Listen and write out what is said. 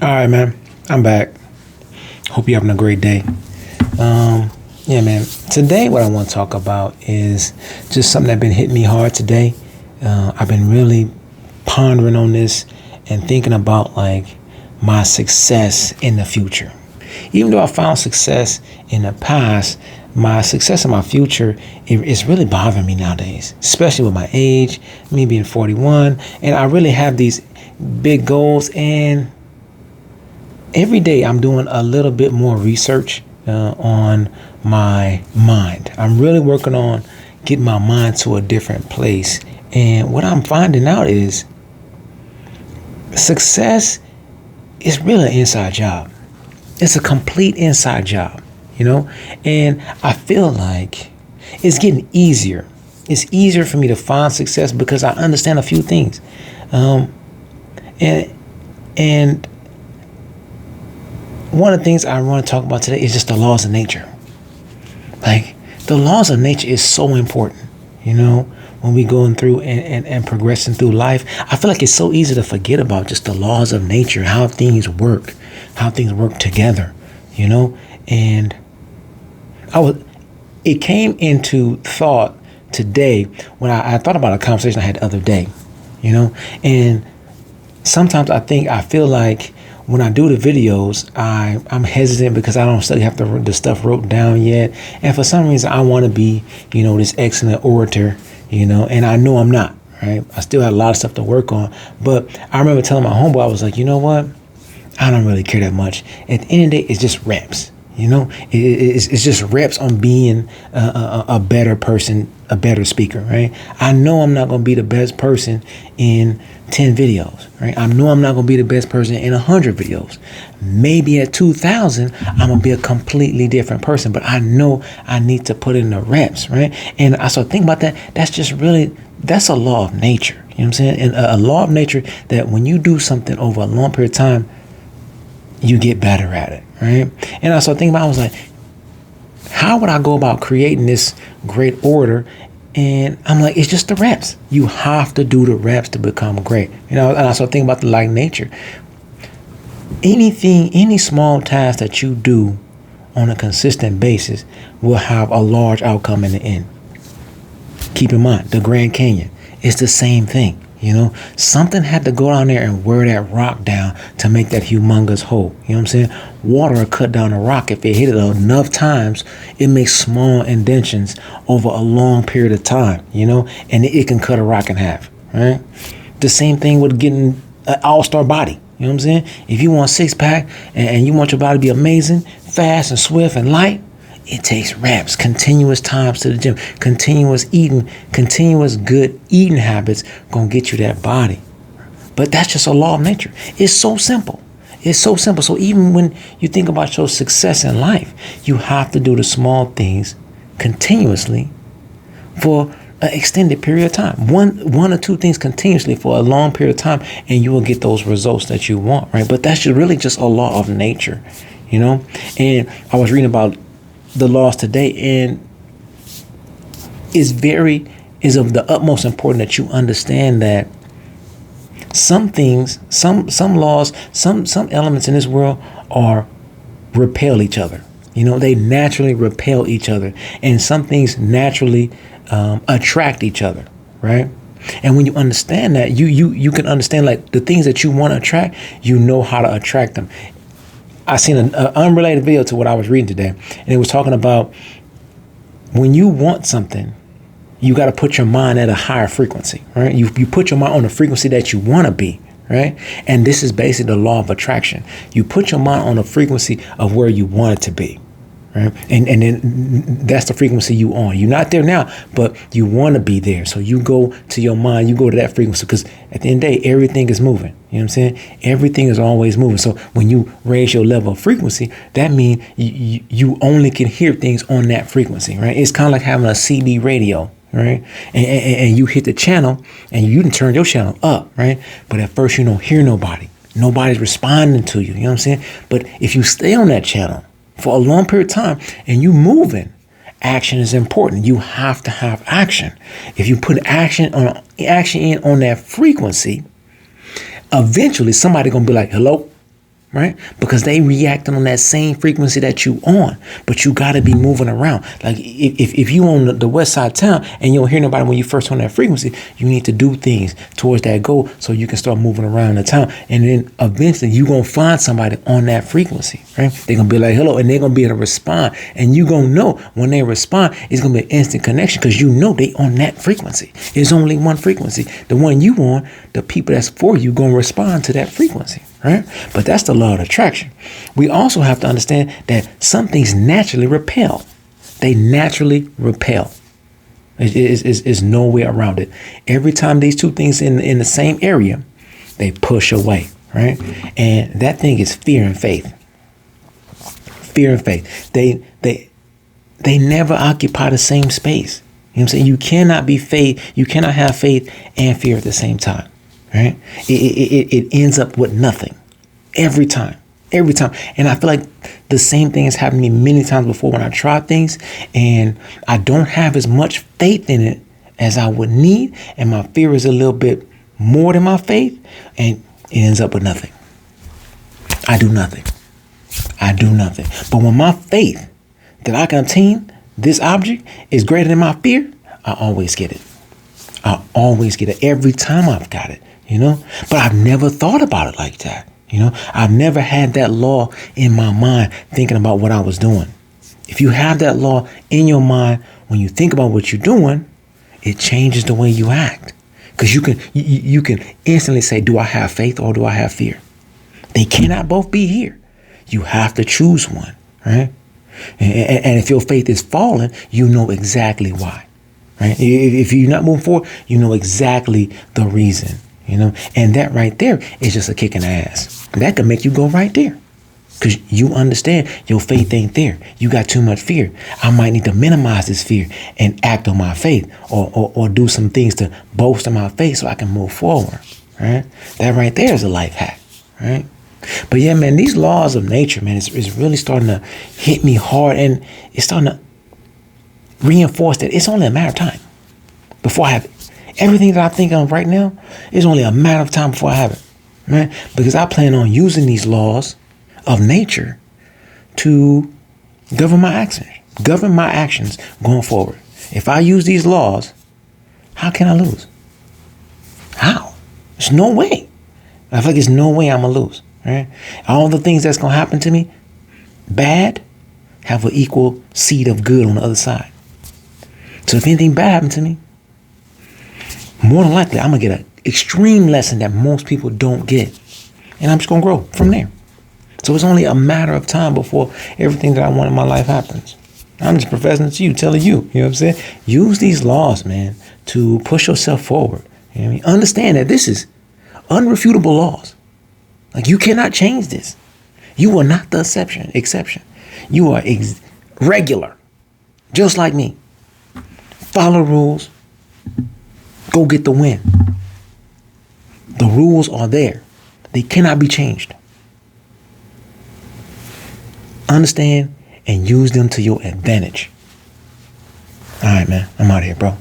All right, man. I'm back. Hope you're having a great day. Yeah, man. Today, what I want to talk about is just something that's been hitting me hard today. I've been really pondering on this and thinking about like my success in the future. Even though I found success in the past, my success in my future is really bothering me nowadays, especially with my age, me being 41, and I really have these big goals. And every day I'm doing a little bit more research on my mind. I'm really working on getting my mind to a different place. And what I'm finding out is success is really an inside job. It's a complete inside job, and I feel like it's getting easier. It's easier for me to find success because I understand a few things. And one of the things I want to talk about today is just the laws of nature. Like, the laws of nature is so important, when we going through and progressing through life. I feel like it's so easy to forget about just the laws of nature, how things work together, and it came into thought today when I thought about a conversation I had the other day, and sometimes I feel like when I do the videos, I'm hesitant because I don't still have the stuff wrote down yet. And for some reason, I want to be, this excellent orator, and I know I'm not, right? I still have a lot of stuff to work on. But I remember telling my homeboy, I was like, you know what? I don't really care that much. At the end of the day, it's just reps. It's just reps on being a better person, a better speaker, right? I know I'm not going to be the best person in 10 videos, right? I know I'm not going to be the best person in 100 videos. Maybe at 2,000, I'm going to be a completely different person, but I know I need to put in the reps, right? And I started thinking about that. That's a law of nature, you know what I'm saying? And a law of nature that when you do something over a long period of time, you get better at it, right? And I started thinking about, I was like, how would I go about creating this great order? And I'm like, it's just the reps. You have to do the reps to become great. And I started thinking about the like nature. Any small task that you do on a consistent basis will have a large outcome in the end. Keep in mind, the Grand Canyon is the same thing. Something had to go down there and wear that rock down to make that humongous hole. You know what I'm saying? Water will cut down a rock. If it hit it enough times, it makes small indentions over a long period of time, and it can cut a rock in half, right? The same thing with getting an all-star body. You know what I'm saying? If you want a six-pack and you want your body to be amazing, fast and swift and light, it takes reps, continuous times to the gym, continuous eating, continuous good eating habits gonna get you that body. But that's just a law of nature. It's so simple. It's so simple. So even when you think about your success in life, you have to do the small things continuously for an extended period of time. One or two things continuously for a long period of time, and you will get those results that you want, right? But that's really just a law of nature, And I was reading about the laws today, and is of the utmost importance that you understand that some things, some laws, some elements in this world repel each other. They naturally repel each other, and some things naturally attract each other, right? And when you understand that, you can understand like the things that you want to attract, how to attract them. I seen an unrelated video to what I was reading today, and it was talking about when you want something, you got to put your mind at a higher frequency, right? You put your mind on the frequency that you want to be, right? And this is basically the law of attraction. You put your mind on the frequency of where you want it to be, right? And then that's the frequency you on. You're not there now, but you want to be there. So you go to your mind, you go to that frequency, because at the end of the day, everything is moving. You know what I'm saying? Everything is always moving. So when you raise your level of frequency, that means you only can hear things on that frequency, right? It's kind of like having a CB radio, right? And you hit the channel and you can turn your channel up, right? But at first you don't hear nobody. Nobody's responding to you. You know what I'm saying? But if you stay on that channel for a long period of time and you moving, action is important. You have to have action. If you put action in on that frequency, eventually somebody gonna be like, hello, right? Because they reacting on that same frequency that you on, but you got to be moving around. Like if you on the west side of town and you don't hear nobody when you first on that frequency, you need to do things towards that goal so you can start moving around the town. And then eventually you going to find somebody on that frequency, right? They're going to be like, hello, and they're going to be able to respond. And you going to know when they respond, it's going to be an instant connection because you know they on that frequency. There's only one frequency. The one you on, the people that's for you going to respond to that frequency. Right? But that's the law of attraction. We also have to understand that some things naturally repel. They naturally repel. There's no way around it. Every time these two things in the same area, they push away. Right? And that thing is fear and faith. Fear and faith. They never occupy the same space. You know what I'm saying? You cannot be faith. You cannot have faith and fear at the same time. Right? It ends up with nothing every time. And I feel like the same thing has happened to me many times before when I try things and I don't have as much faith in it as I would need. And my fear is a little bit more than my faith. And it ends up with nothing. I do nothing. But when my faith that I can obtain this object is greater than my fear, I always get it. Every time I've got it. You know, but I've never thought about it like that. You know, I've never had that law in my mind thinking about what I was doing. If you have that law in your mind, when you think about what you're doing, it changes the way you act. Because you can instantly say, do I have faith or do I have fear? They cannot both be here. You have to choose one, right? And if your faith is falling, you know exactly why, right? If you're not moving forward, you know exactly the reason. You know, and that right there is just a kick in the ass. That can make you go right there because you understand your faith ain't there. You got too much fear. I might need to minimize this fear and act on my faith or do some things to bolster my faith so I can move forward. Right. That right there is a life hack. Right. But yeah, man, these laws of nature, man, it's really starting to hit me hard and it's starting to reinforce that it's only a matter of time before I have it. Everything that I think of right now is only a matter of time before I have it, right? Because I plan on using these laws of nature to govern my actions going forward. If I use these laws, how can I lose? How? There's no way. I feel like there's no way I'm gonna lose, right? All the things that's gonna happen to me, bad, have an equal seed of good on the other side. So if anything bad happened to me, more than likely, I'm going to get an extreme lesson that most people don't get. And I'm just going to grow from there. So it's only a matter of time before everything that I want in my life happens. I'm just professing to you, telling you, you know what I'm saying? Use these laws, man, to push yourself forward. You know what I mean? Understand that this is unrefutable laws. Like you cannot change this. You are not the exception. You are regular, just like me. Follow rules. Go get the win. The rules are there. They cannot be changed. Understand and use them to your advantage. All right, man. I'm out of here, bro.